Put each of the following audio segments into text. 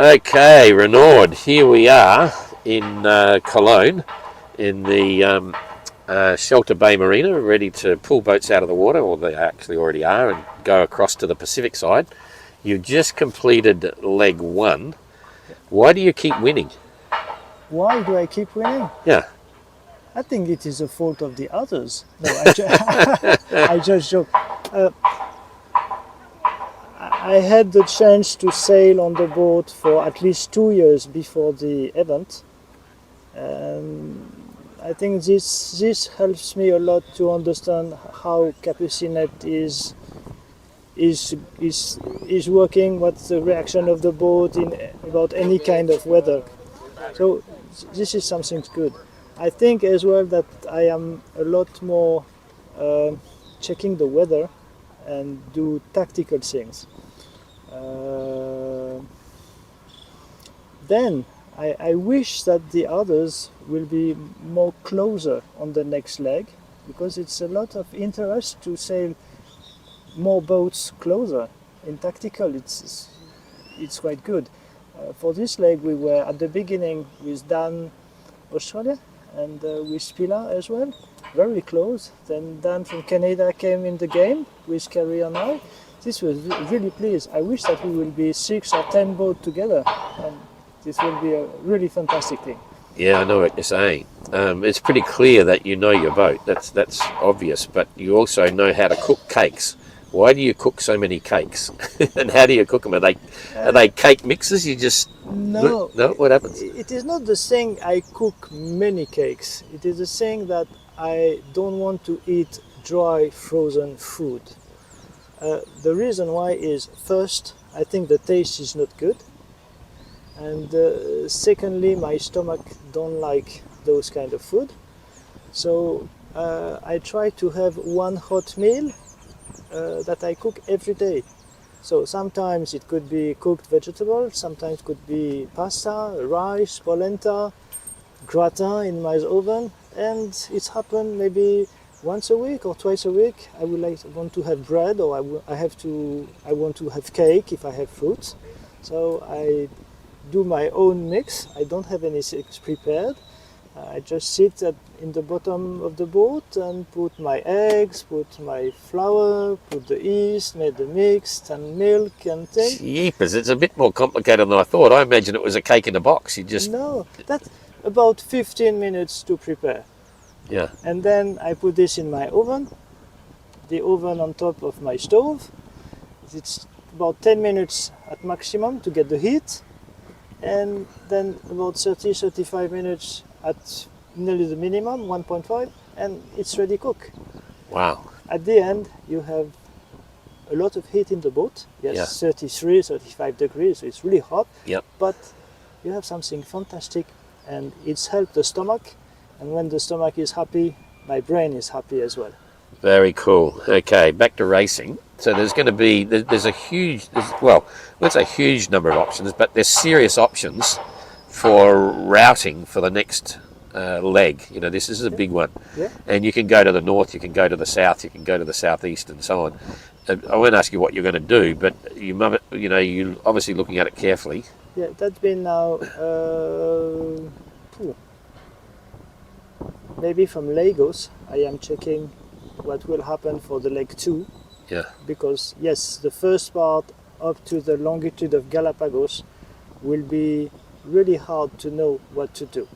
Okay, Renaud, here we are in Cologne in the Shelter Bay Marina, ready to pull boats out of the water, or they actually already are, and go across to the Pacific side. You've just completed leg one. Why do you keep winning? Why do I keep winning? Yeah. I think it is the fault of the others. No, I just joke. I had the chance to sail on the boat for at least 2 years before the event. I think this helps me a lot to understand how Capucinet is working, what's the reaction of the boat in about any kind of weather. So this is something good. I think as well that I am a lot more checking the weather and do tactical things. Then I wish that the others will be more closer on the next leg, because it's a lot of interest to sail more boats closer. In tactical, it's quite good. For this leg, we were at the beginning with Dan, Australia, and with Pilar as well, very close. Then Dan from Canada came in the game with Kerry and I. This was really pleased. I wish that we will be 6 or 10 boats together, and this will be a really fantastic thing. Yeah, I know what you're saying. It's pretty clear that you know your boat. That's obvious, but you also know how to cook cakes. Why do you cook so many cakes? And how do you cook them? Are they cake mixes? You just No. What happens? It is not the saying I cook many cakes. It is the saying that I don't want to eat dry frozen food. The reason why is, first, I think the taste is not good, and secondly, my stomach don't like those kind of food. So I try to have one hot meal that I cook every day. So sometimes it could be cooked vegetables, sometimes it could be pasta, rice, polenta, gratin in my oven, and it's happened maybe once a week or twice a week. I want to have bread, or I want to have cake if I have fruits. So I do my own mix. I don't have anything prepared. I just sit in the bottom of the boat and put my eggs, put my flour, put the yeast, make the mix, and milk and things. Jeepers, it's a bit more complicated than I thought. I imagined it was a cake in a box. No, that's about 15 minutes to prepare. Yeah. And then I put this in my oven, the oven on top of my stove. It's about 10 minutes at maximum to get the heat, and then about 30-35 minutes at nearly the minimum, 1.5, and it's ready cooked. Wow. At the end, you have a lot of heat in the boat. Yes, yeah. 33, 35 degrees, so it's really hot. Yep. But you have something fantastic, and it's helped the stomach. And when the stomach is happy, my brain is happy as well. Very cool. Okay, back to racing. So there's going to be, there's a huge number of options, but there's serious options for routing for the next leg. You know, this is a big one. Yeah. And you can go to the north, you can go to the south, you can go to the southeast, and so on. I won't ask you what you're going to do, but you're obviously looking at it carefully. Yeah, that's been now maybe from Lagos. I am checking what will happen for the leg 2. Yeah. Because yes, the first part up to the longitude of Galapagos will be really hard to know what to do.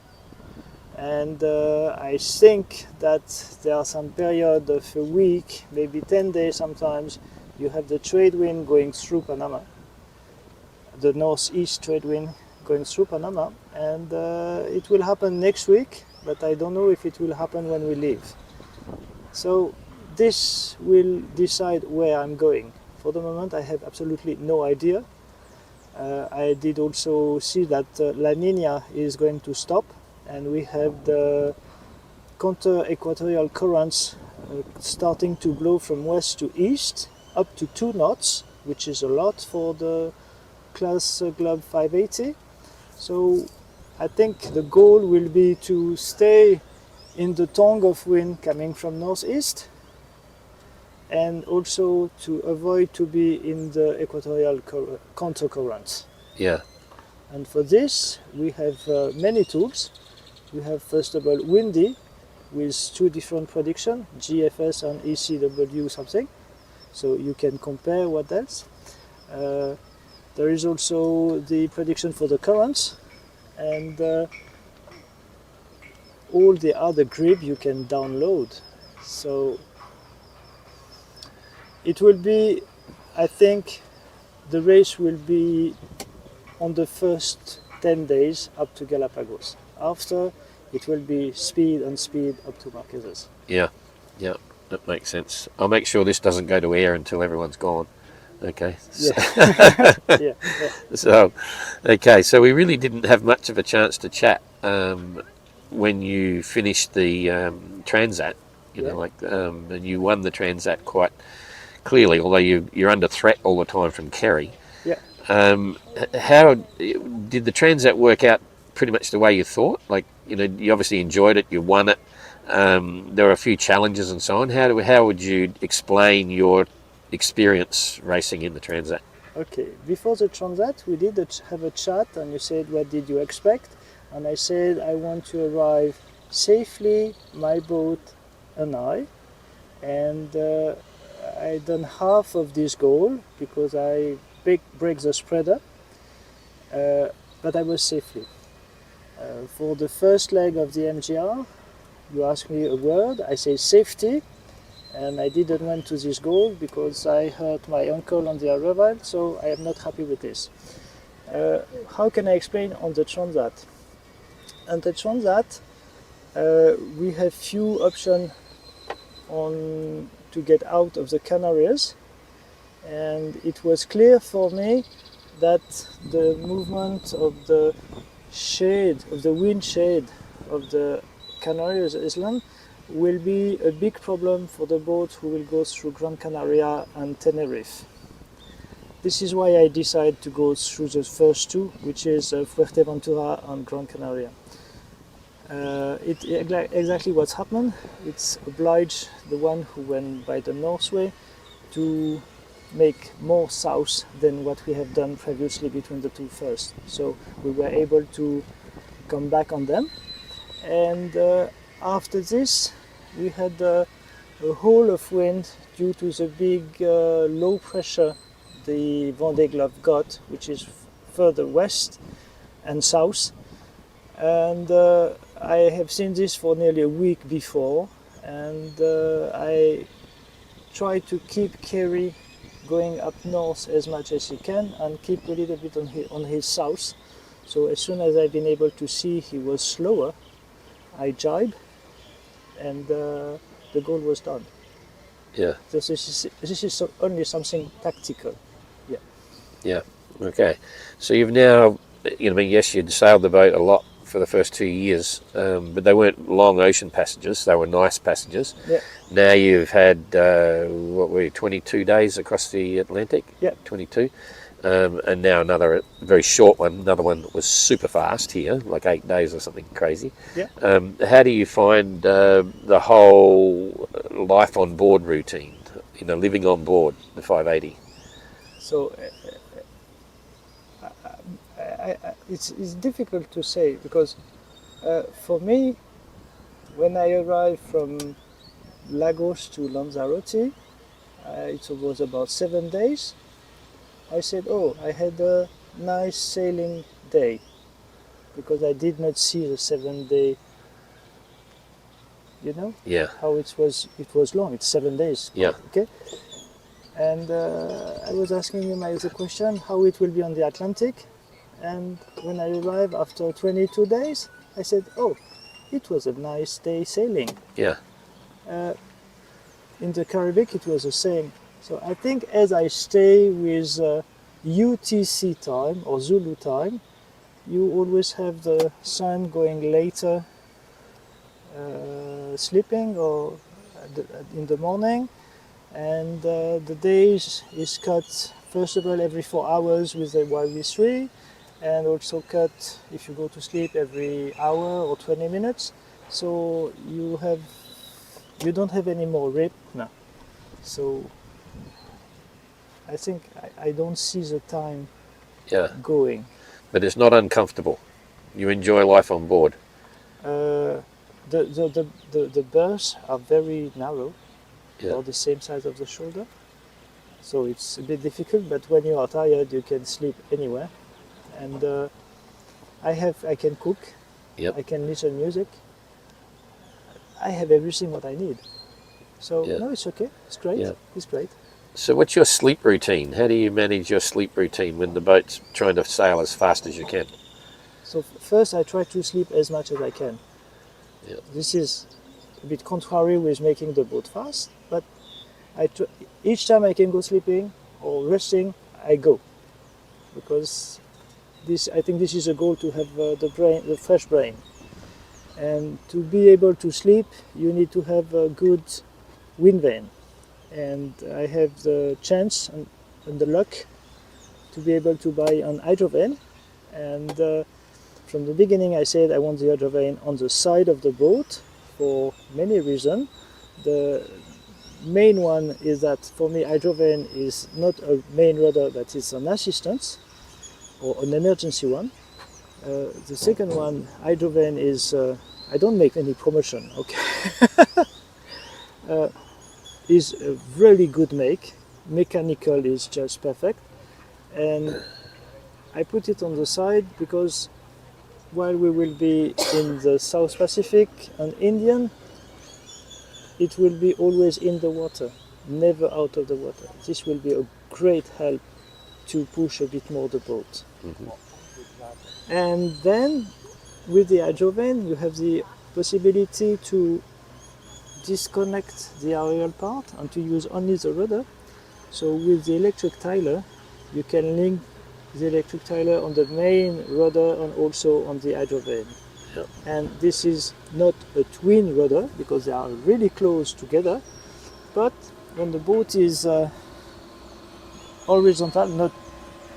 And I think that there are some period of a week, maybe 10 days sometimes, you have the trade wind going through Panama, the northeast trade wind going through Panama, and it will happen next week, but I don't know if it will happen when we leave. So this will decide where I'm going. For the moment, I have absolutely no idea. I did also see that La Nina is going to stop, and we have the counter-equatorial currents starting to blow from west to east, up to 2 knots, which is a lot for the class Globe 5.8m. So I think the goal will be to stay in the tongue of wind coming from northeast, and also to avoid to be in the equatorial counter currents. Yeah. And for this, we have many tools. We have, first of all, Windy, with two different predictions, GFS and ECW something. So you can compare what else. There is also the prediction for the currents, and all the other grid you can download. So it will be, I think, the race will be on the first 10 days up to Galapagos. After, it will be speed and speed up to Marquesas. Yeah, yeah, that makes sense. I'll make sure this doesn't go to air until everyone's gone. Okay. Yeah. Yeah. So, okay, so we really didn't have much of a chance to chat when you finished the Transat, and you won the Transat quite clearly, although you're under threat all the time from Kerry. Yeah. How did the Transat work out? Pretty much the way you thought? Like, you obviously enjoyed it, you won it. There were a few challenges and so on. How would you explain your experience racing in the Transat? Okay, before the Transat, we did have a chat, and you said, what did you expect? And I said, I want to arrive safely, my boat and I. And I done half of this goal because I break the spreader, but I was safely. For the first leg of the MGR, you asked me a word, I say safety, and I didn't went to this goal because I hurt my ankle on the arrival, so I am not happy with this. How can I explain on the Transat? On the Transat, we have few options to get out of the Canaries, and it was clear for me that the movement of the shade, of the wind shade of the Canarias Island will be a big problem for the boat who will go through Gran Canaria and Tenerife. This is why I decided to go through the first two, which is Fuerteventura and Gran Canaria. Exactly what's happened, it's obliged the one who went by the Northway to make more south than what we have done previously between the two first. So we were able to come back on them. And after this, we had a hole of wind due to the big low pressure the Vendée Globe got, which is further west and south. And I have seen this for nearly a week before, and I try to keep Kerry going up north as much as he can and keep a little bit on his south. So as soon as I've been able to see he was slower, I jibe, and the goal was done. Yeah. This is only something tactical. Yeah. Yeah. Okay. So you've now, yes, you'd sailed the boat a lot for the first 2 years, but they weren't long ocean passages. They were nice passages. Yeah. Now you've had 22 days across the Atlantic. Yeah. 22. And now another very short one. Another one that was super fast here, like 8 days or something crazy. Yeah. How do you find the whole life on board routine? Living on board the 580. So it's difficult to say because for me, when I arrived from Lagos to Lanzarote, it was about 7 days. I said, oh, I had a nice sailing day because I did not see the 7 day, Yeah. how it was long, it's 7 days. Yeah. Okay. And I was asking him the question how it will be on the Atlantic. And when I arrived after 22 days, I said, oh, it was a nice day sailing. Yeah. In the Caribbean, it was the same. So I think as I stay with UTC time or Zulu time, you always have the sun going later, sleeping or in the morning, and the days is cut first of all every 4 hours with the YV3, and also cut if you go to sleep every hour or 20 minutes. So you don't have any more rip now. So I think I don't see the time Yeah. going. But it's not uncomfortable. You enjoy life on board. The berths are very narrow, Yeah. or the same size of the shoulder, so it's a bit difficult. But when you are tired, you can sleep anywhere. And I can cook. Yep. I can listen music. I have everything what I need. So Yeah. no, it's okay. It's great. Yeah. It's great. So what's your sleep routine? How do you manage your sleep routine when the boat's trying to sail as fast as you can? So first, I try to sleep as much as I can. Yeah. This is a bit contrary with making the boat fast, but each time I can go sleeping or resting, I go, because I think this is a goal, to have the fresh brain, and to be able to sleep, you need to have a good wind vane, and I have the chance and the luck to be able to buy an hydrovane, and from the beginning I said I want the hydrovane on the side of the boat for many reasons. The main one is that for me hydrovane is not a main rudder, but it's an assistance or an emergency one. The second one, hydrovane, is I don't make any promotion, okay? Is a really good make. Mechanical is just perfect, and I put it on the side because while we will be in the South Pacific and Indian, it will be always in the water, never out of the water. This will be a great help to push a bit more the boat. Mm-hmm. And then with the hydrovane, you have the possibility to disconnect the aerial part and to use only the rudder. So with the electric tiller, you can link the electric tiller on the main rudder and also on the hydrovane. Yep. And this is not a twin rudder because they are really close together, but when the boat is horizontal, not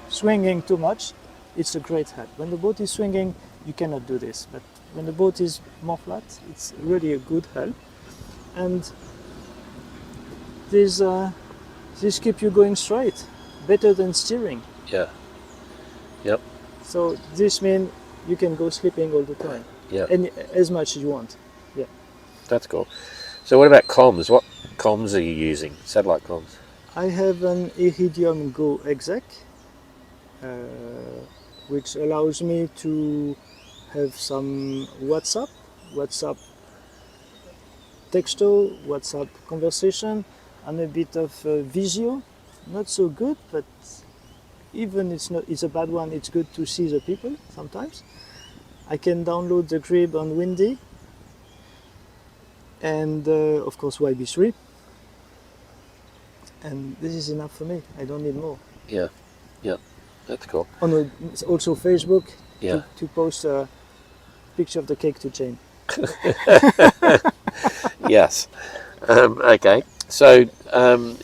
swinging too much, it's a great help. When the boat is swinging, you cannot do this, but when the boat is more flat, it's really a good help. And this keeps you going straight, better than steering. Yeah. Yep. So this means you can go sleeping all the time, Yeah. and as much as you want. Yeah. That's cool. So what about comms? What comms are you using? Satellite comms? I have an Iridium Go exec, which allows me to have some WhatsApp texto, WhatsApp conversation, and a bit of Visio. Not so good, but even it's a bad one, it's good to see the people sometimes. I can download the grid on Windy, and of course YB3. And this is enough for me. I don't need more. Yeah. Yeah. That's cool. Also Facebook, Yeah. to post a picture of the cake to Jane. Yes. Okay. So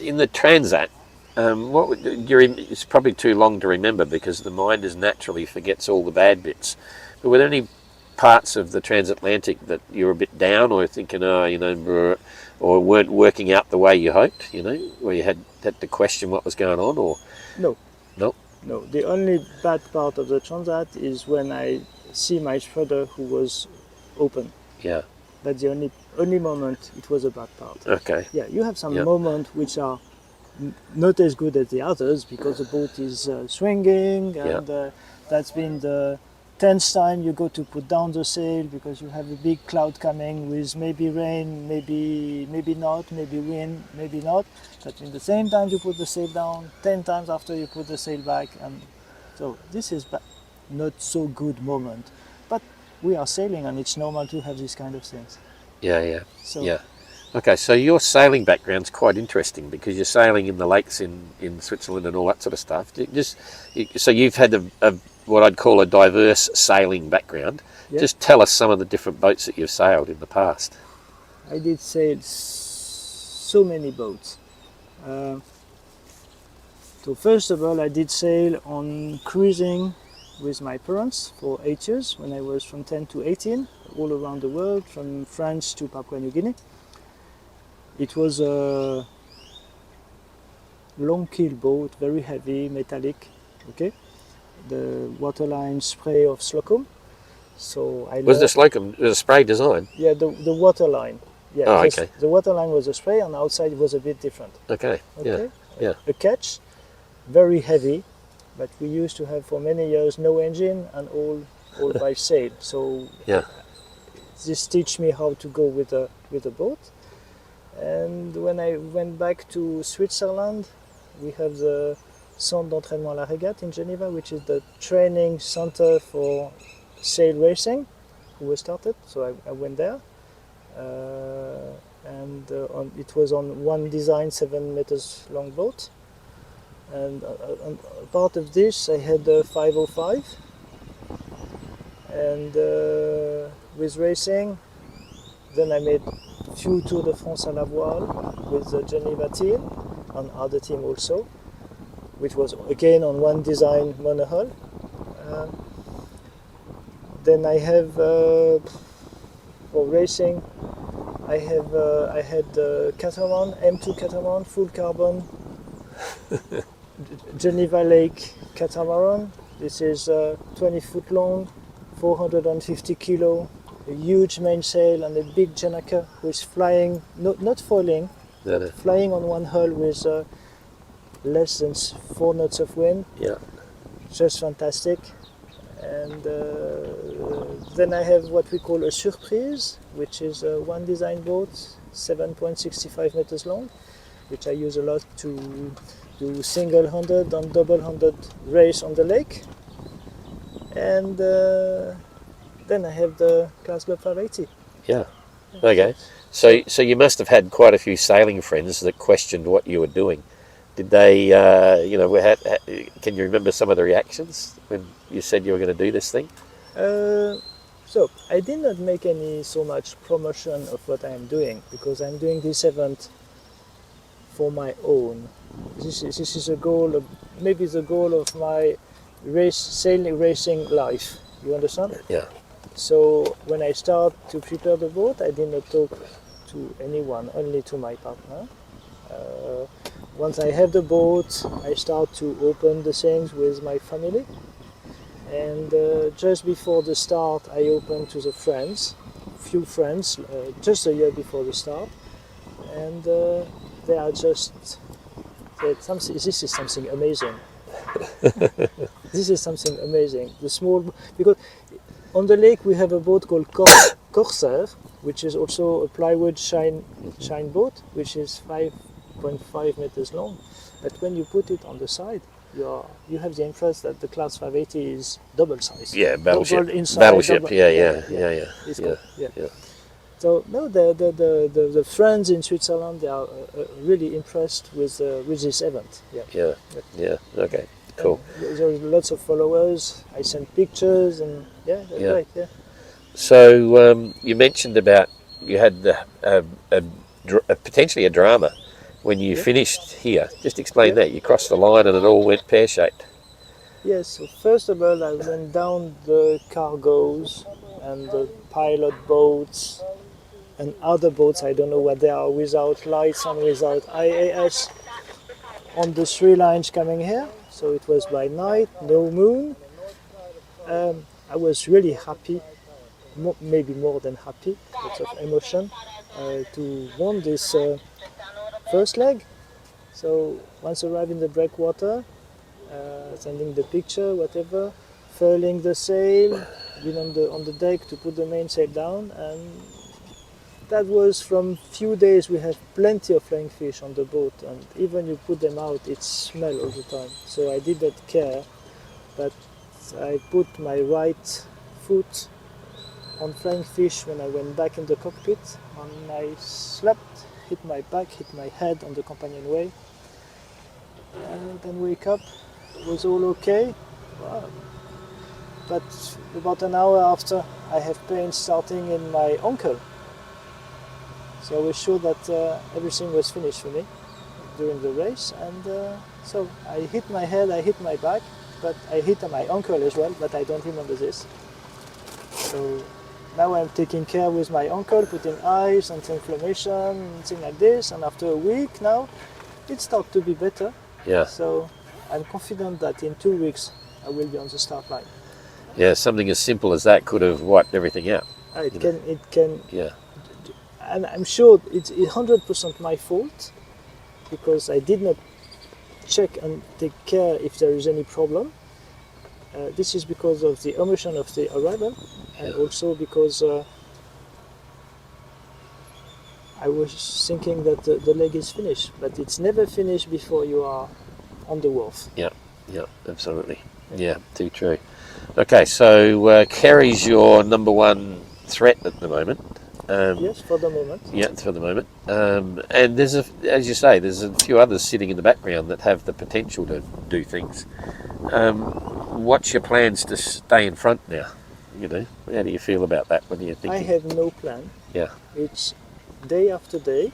in the Transat, it's probably too long to remember because the mind is naturally forgets all the bad bits. But were there any parts of the transatlantic that you were a bit down, or thinking, or weren't working out the way you hoped? Where you had to question what was going on, or No. no? No. The only bad part of the Transat is when I see my shredder who was open. Yeah. That's the only moment it was a bad part. Okay. Yeah, you have some Yep. moments which are not as good as the others because the boat is swinging, and that's been the 10th time you go to put down the sail because you have a big cloud coming with maybe rain, maybe not, maybe wind, maybe not. That means the same time you put the sail down, 10 times after you put the sail back, and so this is not so good moment. But we are sailing, and it's normal to have these kind of things. Yeah. So Yeah. Okay, so your sailing background's quite interesting because you're sailing in the lakes in Switzerland and all that sort of stuff. So you've had what I'd call a diverse sailing background. Yeah. Just tell us some of the different boats that you've sailed in the past. I did sail so many boats. So first of all, I did sail on cruising with my parents for 8 years when I was from 10 to 18, all around the world, from France to Papua New Guinea. It was a long keel boat, very heavy, metallic. Okay. the waterline spray of Slocum. So I Was the learned, Slocum a spray design? yeah, the waterline. Yeah, Oh, just okay. the waterline was a spray, and outside was a bit different. Okay. Yeah. Okay. Yeah. A catch, very heavy, but we used to have for many years no engine and all by sail. So Yeah. this teach me how to go with a boat. And when I went back to Switzerland, we have the Centre d'entraînement à la régate in Geneva, which is the training center for sail racing, who was started. So I went there, and it was on one design 7 meters long boat. And part of this, I had a 5.05, and with racing, then I made few Tour de France à la voile with the Geneva team and other team also, which was again on one design monohull. Then I have for racing, I had catamaran, M2 catamaran, full carbon, Geneva Lake catamaran. This is 20 foot long, 450 kilo, a huge mainsail and a big Janaka who is flying, not foiling, No. flying on one hull with less than 4 knots of wind. Yeah. Just fantastic. And then I have what we call a surprise, which is one design boat, 7.65 meters long, which I use a lot to do single-handed and double-handed race on the lake. And then I have the Class Club 580. Yeah. Okay. So you must have had quite a few sailing friends that questioned what you were doing. Did they, can you remember some of the reactions when you said you were going to do this thing? So I did not make any so much promotion of what I am doing, because I'm doing this event for my own. This is a goal, maybe the goal of my sailing racing life. You understand? Yeah. So when I start to prepare the boat, I did not talk to anyone, only to my partner. Once I have the boat, I start to open the things with my family. And just before the start, I open to the few friends, just a year before the start. And they are just said, this is something amazing. This is something amazing. Because on the lake we have a boat called Corsair, which is also a plywood shine boat, which is 5.5 meters long. But when you put it on the side, you have the impression that the Class 580 is double size. Yeah, battleship. Double inside, Battleship. double, Yeah. It's cool. Yeah. Yeah. So no, the friends in Switzerland, they are really impressed with this event. Yeah. Okay. Cool. And there are lots of followers. I send pictures, and that's great. Yeah. So you mentioned about you had potentially a drama when you finished here. Just explain that. You crossed the line and it all went pear-shaped. Yes. So first of all, I went down the cargoes and the pilot boats and other boats. I don't know what they are, without lights and without IAS, on the 3 lines coming here. So it was by night, no moon. I was really happy, maybe more than happy, lots of emotion, to won this first leg. So once arrived in the breakwater, sending the picture, whatever, furling the sail, been on the deck to put the mainsail down, and that was from few days. We had plenty of flying fish on the boat, and even you put them out, it smelled all the time. So I did not care, but I put my right foot on flying fish when I went back in the cockpit, and I slept, hit my back, hit my head on the companionway, and then wake up, it was all okay. Wow. But about an hour after, I have pain starting in my ankle. So I was sure that everything was finished for me during the race, and so I hit my head, I hit my back, but I hit my ankle as well, but I don't remember this. So now I'm taking care with my ankle, putting ice, anti-inflammation, and things like this, and after a week now, it starts to be better. Yeah. So I'm confident that in 2 weeks I will be on the start line. Yeah, something as simple as that could have wiped everything out. It can, Yeah. and I'm sure it's 100% my fault because I did not check and take care if there is any problem. This is because of the omission of the arrival, and also because I was thinking that the leg is finished, but it's never finished before you are on the wharf. Yeah, absolutely. Yeah, too true. Okay, so Kerry's your number one threat at the moment. Yes, for the moment. Yeah, for the moment. And there's as you say, there's a few others sitting in the background that have the potential to do things. What's your plans to stay in front now? You know, how do you feel about that? What are you thinking? I have no plan. Yeah. It's day after day.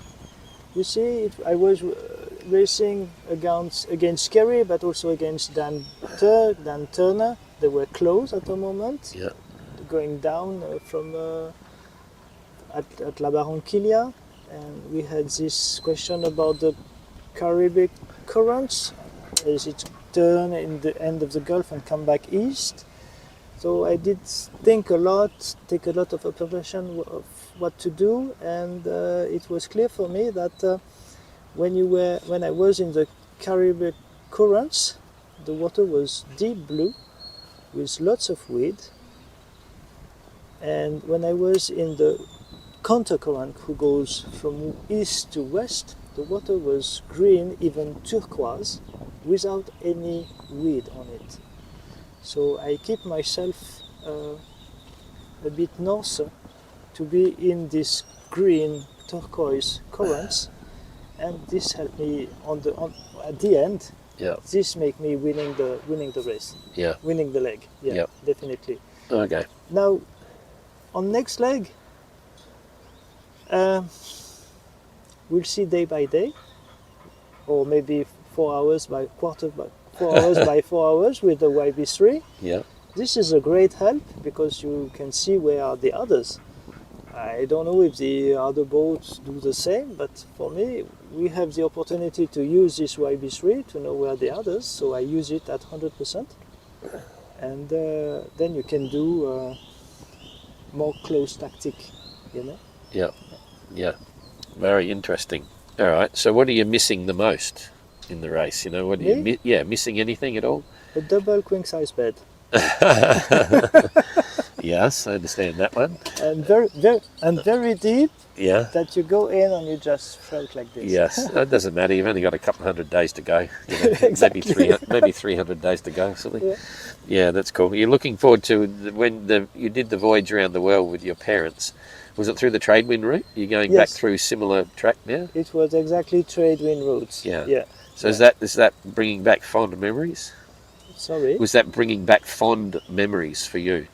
You see, I was racing against Kerry, but also against Dan Turner. They were close at the moment. Yeah. Going down from at La Barranquilla, and we had this question about the Caribbean currents. As it turn in the end of the Gulf and come back east. So I did think a lot, take a lot of observation of what to do, and it was clear for me that when I was in the Caribbean currents, the water was deep blue with lots of weed, and when I was in the countercurrent, who goes from east to west, the water was green, even turquoise, without any weed on it. So I keep myself a bit north to be in this green turquoise currents, and this helped me at the end. Yeah. This make me winning the race. Yeah. Winning the leg. Yeah. Yep. Definitely. Okay. Now, on next leg, we'll see day by day, or maybe 4 hours by 4 hours by 4 hours with the YB3. Yeah. This is a great help because you can see where are the others. I don't know if the other boats do the same, but for me, we have the opportunity to use this YB3 to know where the others, so I use it at 100%. And then you can do more close tactic, you know? Yeah. Yeah. Very interesting. All right. So what are you missing the most in the race? You know, what are you missing anything at all? A double queen size bed. Yes, I understand that one. And very deep. Yeah. That you go in and you just float like this. Yes, it doesn't matter. You've only got a couple hundred days to go. You know, Exactly. maybe 300 days to go. Something. Yeah. Yeah, that's cool. You're looking forward to when you did the voyage around the world with your parents. Was it through the trade wind route? You're going back through similar track now? It was exactly trade wind routes. Yeah. Yeah. So is that bringing back fond memories? Sorry? Was that bringing back fond memories for you?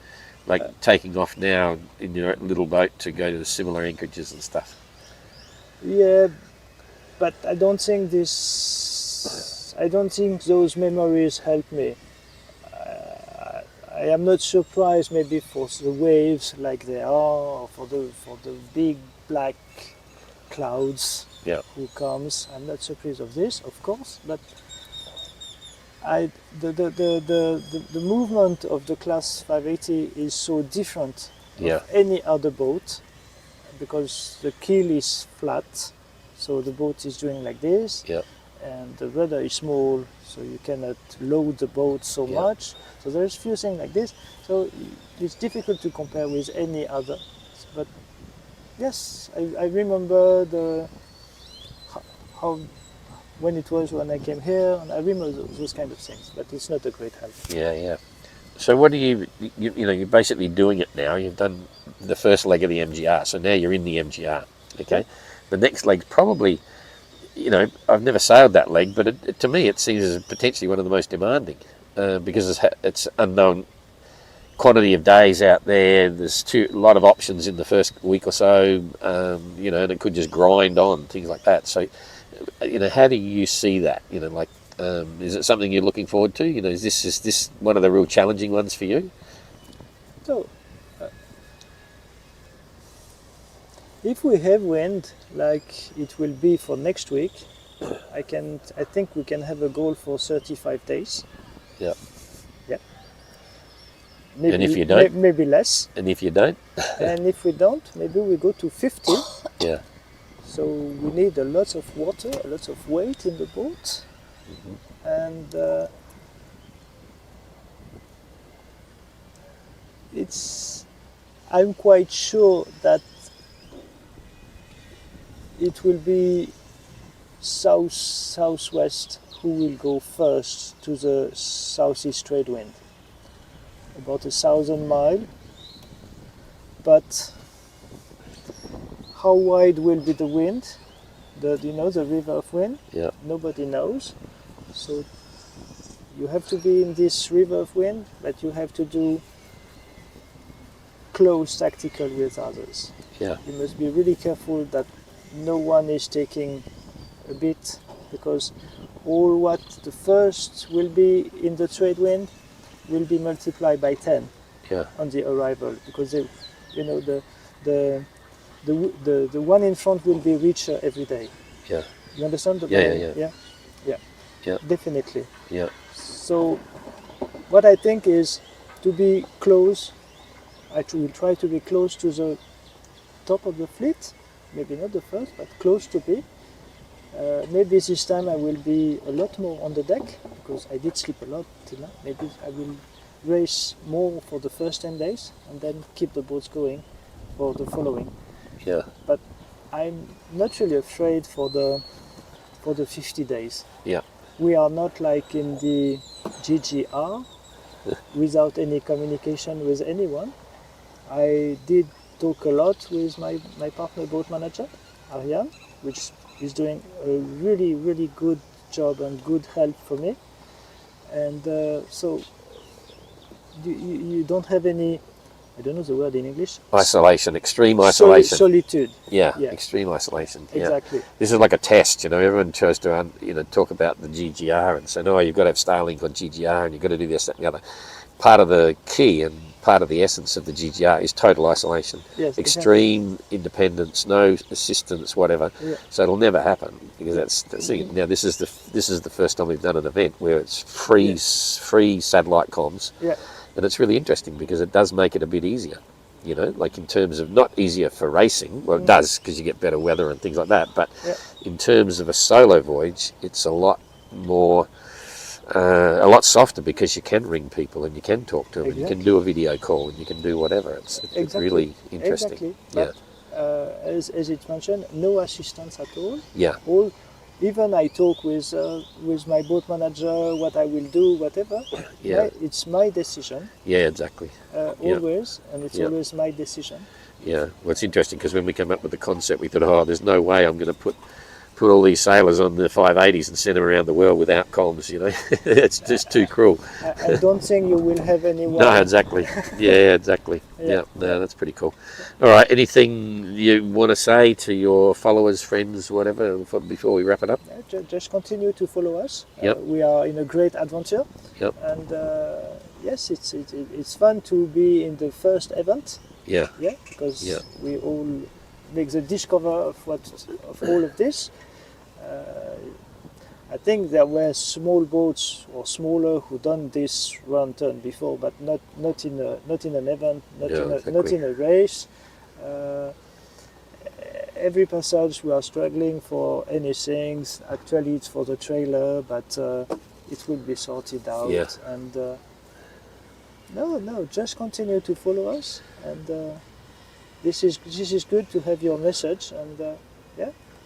Like taking off now in your little boat to go to the similar anchorages and stuff? Yeah, but I don't think those memories help me. I am not surprised maybe for the waves like they are, or for the big black clouds who comes. I'm not surprised of this, of course, but the movement of the class 580 is so different of any other boat because the keel is flat, so the boat is doing like this, and the rudder is small, so you cannot load the boat so much. So there's few things like this. So it's difficult to compare with any other. But yes, I remember how when it was when I came here, and I remember those kind of things. But it's not a great help. Yeah. So what do you know? You're basically doing it now. You've done the first leg of the MGR, so now you're in the MGR. Okay, the next leg's probably, you know, I've never sailed that leg, but to me it seems as potentially one of the most demanding because it's unknown quantity of days out there. There's a lot of options in the first week or so, you know, and it could just grind on, things like that. So, you know, how do you see that? You know, like, is it something you're looking forward to? You know, is this one of the real challenging ones for you? So, if we have wind like it will be for next week, I think we can have a goal for 35 days. Yeah. Yeah. maybe, And if you don't? maybe less. And if you don't? And if we don't, maybe we go to 50. Yeah. So we need a lot of water, a lot of weight in the boat, and I'm quite sure that it will be southwest who will go first to the southeast trade wind, about 1,000 miles. But how wide will be the wind? The river of wind? Yeah. Nobody knows. So you have to be in this river of wind, but you have to do close tactical with others. Yeah. You must be really careful that no one is taking a bit, because all what the first will be in the trade wind will be multiplied by 10 Yeah. on the arrival, because the one in front will be richer every day. Yeah. You understand? Yeah. Definitely. Yeah. So what I think is to be close. I will try to be close to the top of the fleet, maybe not the first, but close to be. Maybe this time I will be a lot more on the deck, because I did sleep a lot till now. Maybe I will race more for the first 10 days and then keep the boats going for the following. Yeah. But I'm not really afraid for the 50 days. Yeah. We are not like in the GGR without any communication with anyone. I did talk a lot with my partner boat manager, Ariane, which is doing a really, really good job and good help for me. And so you don't have any, I don't know the word in English. Isolation, extreme isolation. Solitude. Yeah, extreme isolation. Exactly. Yeah. This is like a test, everyone tries to, talk about the GGR and say, no, you've got to have Starlink on GGR and you've got to do this, that and the other. Part of the key and part of the essence of the GGR is total isolation. Yes, extreme independence, no assistance, whatever. Yeah. So it'll never happen, because that's the thing. Now this is the first time we've done an event where it's free satellite comms. Yeah. And it's really interesting because it does make it a bit easier, like in terms of not easier for racing. Well, it does, because you get better weather and things like that. But in terms of a solo voyage, it's a lot more, a lot softer, because you can ring people and you can talk to them and you can do a video call and you can do whatever. It's really interesting. Exactly. But, as it's mentioned, no assistance at all. Yeah. Even I talk with my boat manager, what I will do, whatever. Yeah. It's my decision. Yeah, exactly. Always, and it's always my decision. Yeah. Well, it's interesting, because when we came up with the concept, we thought, there's no way I'm going to put all these sailors on the 580s and send them around the world without comms, It's just too cruel. I don't think you will have anyone. No, exactly. Yeah, exactly. Yeah. No, that's pretty cool. All right, anything you want to say to your followers, friends, whatever, before we wrap it up? Just continue to follow us. Yep. We are in a great adventure. Yep. And yes, it's fun to be in the first event. Yeah. Yeah, because we all make the discover of all of this. I think there were small boats or smaller who done this run turn before, but not in an event, not in a race. Every passage we are struggling for anything. Actually, it's for the trailer, but it will be sorted out. Yeah. And no, just continue to follow us. And this is good to have your message. And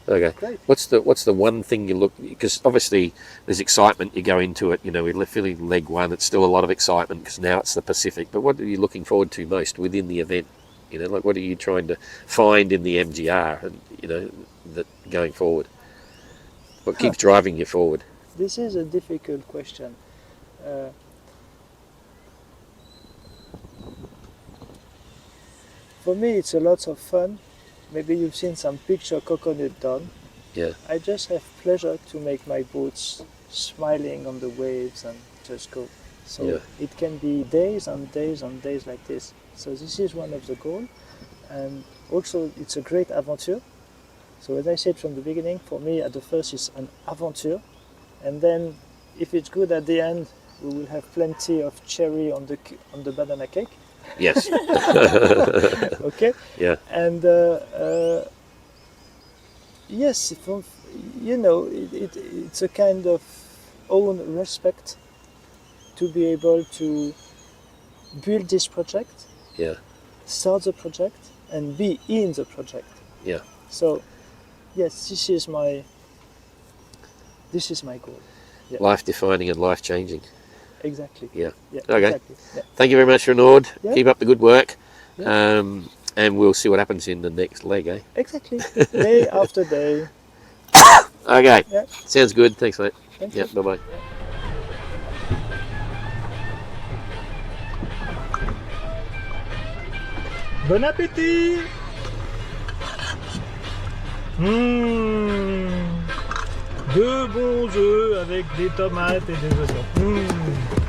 Okay. Great. What's the one thing you look, because obviously there's excitement, you go into it, we're feeling leg one, it's still a lot of excitement because now it's the Pacific, but what are you looking forward to most within the event? Like what are you trying to find in the MGR and, that going forward? What keeps driving you forward? This is a difficult question. For me, it's a lot of fun. Maybe you've seen some picture coconut done. Yeah. I just have pleasure to make my boats smiling on the waves and just go. So it can be days and days and days like this. So this is one of the goals. And also it's a great adventure. So as I said from the beginning, for me at the first it's an adventure. And then if it's good at the end, we will have plenty of cherry on the banana cake. Yes. Okay. Yeah. And yes, it's a kind of own respect to be able to build this project, Yeah. start the project, and be in the project. Yeah. So, yes, this is my goal. Yeah. Life defining and life changing. Exactly. Yeah. Yeah. Okay. Exactly. Yeah. Thank you very much, Renaud. Yeah. Keep up the good work. Yeah. And we'll see what happens in the next leg, eh? Exactly. Day after day. Okay. Yeah. Sounds good. Thanks, mate. Thank Yeah. you. Bye-bye. Bon appétit. Deux bons œufs avec des tomates et des oignons.